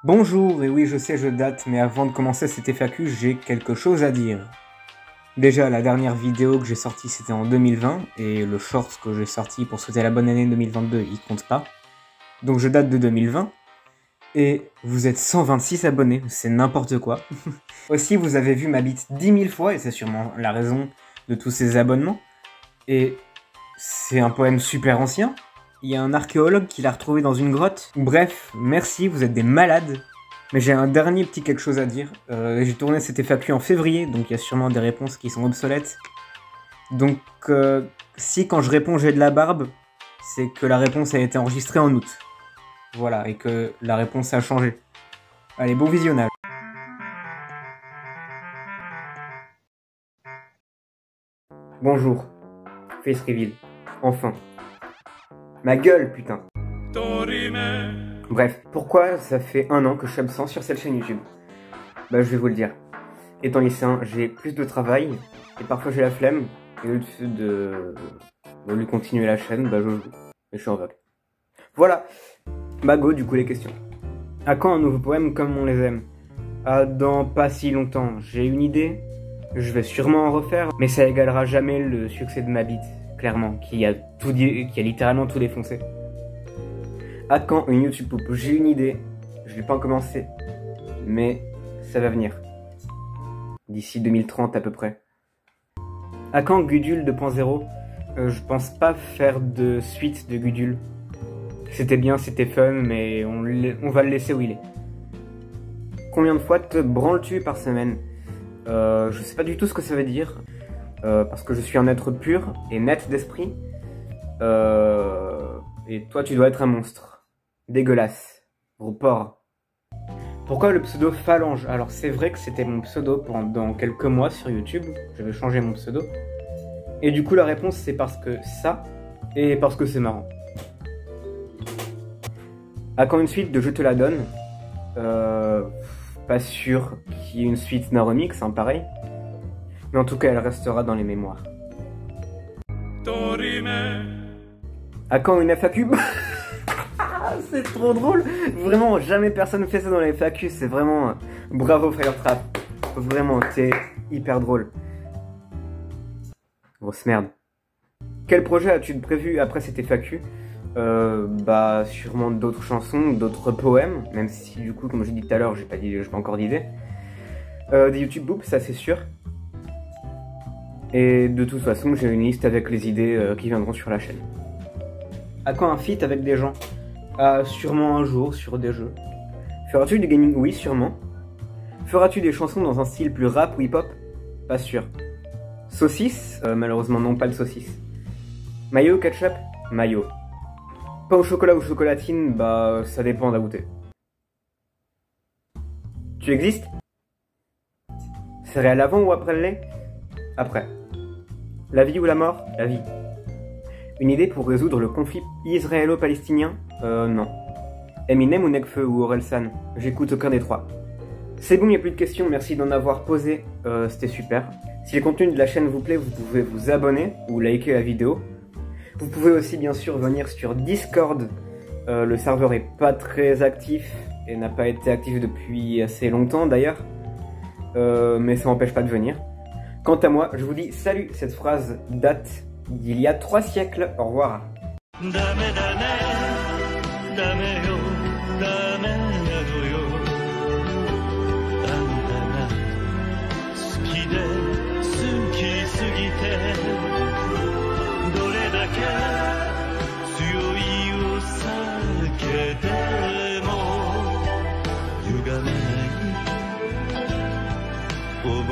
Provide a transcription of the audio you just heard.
Bonjour, et oui je sais je date, mais avant de commencer cette FAQ, j'ai quelque chose à dire. Déjà, la dernière vidéo que j'ai sortie c'était en 2020, et le short que j'ai sorti pour souhaiter la bonne année 2022, il compte pas. Donc je date de 2020, et vous êtes 126 abonnés, c'est n'importe quoi. Aussi, vous avez vu ma bite 10 000 fois, et c'est sûrement la raison de tous ces abonnements. Et c'est un poème super ancien. Il y a un archéologue qui l'a retrouvé dans une grotte. Bref, merci, vous êtes des malades. Mais j'ai un dernier petit quelque chose à dire. J'ai tourné cette FAQ en février, donc il y a sûrement des réponses qui sont obsolètes. Donc, si quand je réponds j'ai de la barbe, c'est que la réponse a été enregistrée en août. Voilà, et que la réponse a changé. Allez, bon visionnage. Bonjour. Face reveal. Enfin. Ma gueule, putain. Bref, pourquoi ça fait 1 an que je suis absent sur cette chaîne YouTube? Bah je vais vous le dire. Étant lycéen, j'ai plus de travail, et parfois j'ai la flemme, et au lieu de lui continuer la chaîne, bah je joue, et je suis en vague. Voilà. Bah go, du coup les questions. À quand un nouveau poème comme on les aime? Ah, dans pas si longtemps, j'ai une idée, je vais sûrement en refaire, mais ça égalera jamais le succès de ma bite, clairement, qui a littéralement tout défoncé. À quand une YouTube Poupe? J'ai une idée, je l'ai pas commencé, mais ça va venir. D'ici 2030 à peu près. À quand Gudule 2.0? Je pense pas faire de suite de Gudule. C'était bien, c'était fun, mais on va le laisser où il est. Combien de fois te branles-tu par semaine? Je sais pas du tout ce que ça veut dire, parce que je suis un être pur et net d'esprit. Et toi tu dois être un monstre. Dégueulasse. Gros porc. Pourquoi le pseudo Phalange? Alors c'est vrai que c'était mon pseudo pendant quelques mois sur YouTube. J'avais changé mon pseudo. Et du coup la réponse c'est parce que ça, et parce que c'est marrant. À quand une suite de Je te la donne? Pas sûr qu'il y ait une suite d'un remix, hein, pareil. Mais en tout cas elle restera dans les mémoires. À quand une FAQ? C'est trop drôle. Vraiment, jamais personne fait ça dans les FAQ. C'est vraiment... Bravo Firetrap. Vraiment, t'es hyper drôle. Grosse merde. Quel projet as-tu prévu après cette FAQ? Bah, sûrement d'autres chansons, d'autres poèmes. Même si, du coup, comme j'ai dit tout à l'heure, j'ai pas encore d'idée. Des YouTube Boops, ça c'est sûr. Et de toute façon, j'ai une liste avec les idées qui viendront sur la chaîne. À quand un feat avec des gens? Sûrement un jour, sur des jeux. Feras-tu du gaming? Oui, sûrement. Feras-tu des chansons dans un style plus rap ou hip-hop? Pas sûr. Saucisse? Malheureusement non, pas de saucisse. Mayo ou ketchup? Mayo. Pain au chocolat ou chocolatine? Bah, ça dépend d'à goûter. Tu existes? Céréales avant ou après le lait? Après. La vie ou la mort? La vie. Une idée pour résoudre le conflit israélo-palestinien? Non. Eminem ou Nekfeu ou Orelsan? J'écoute aucun des trois. C'est bon, il n'y a plus de questions, merci d'en avoir posé, c'était super. Si le contenu de la chaîne vous plaît, vous pouvez vous abonner ou liker la vidéo. Vous pouvez aussi bien sûr venir sur Discord. Le serveur est pas très actif et n'a pas été actif depuis assez longtemps d'ailleurs. Mais ça n'empêche pas de venir. Quant à moi, je vous dis salut, cette phrase date d'il y a 3 siècles. Au revoir. Oh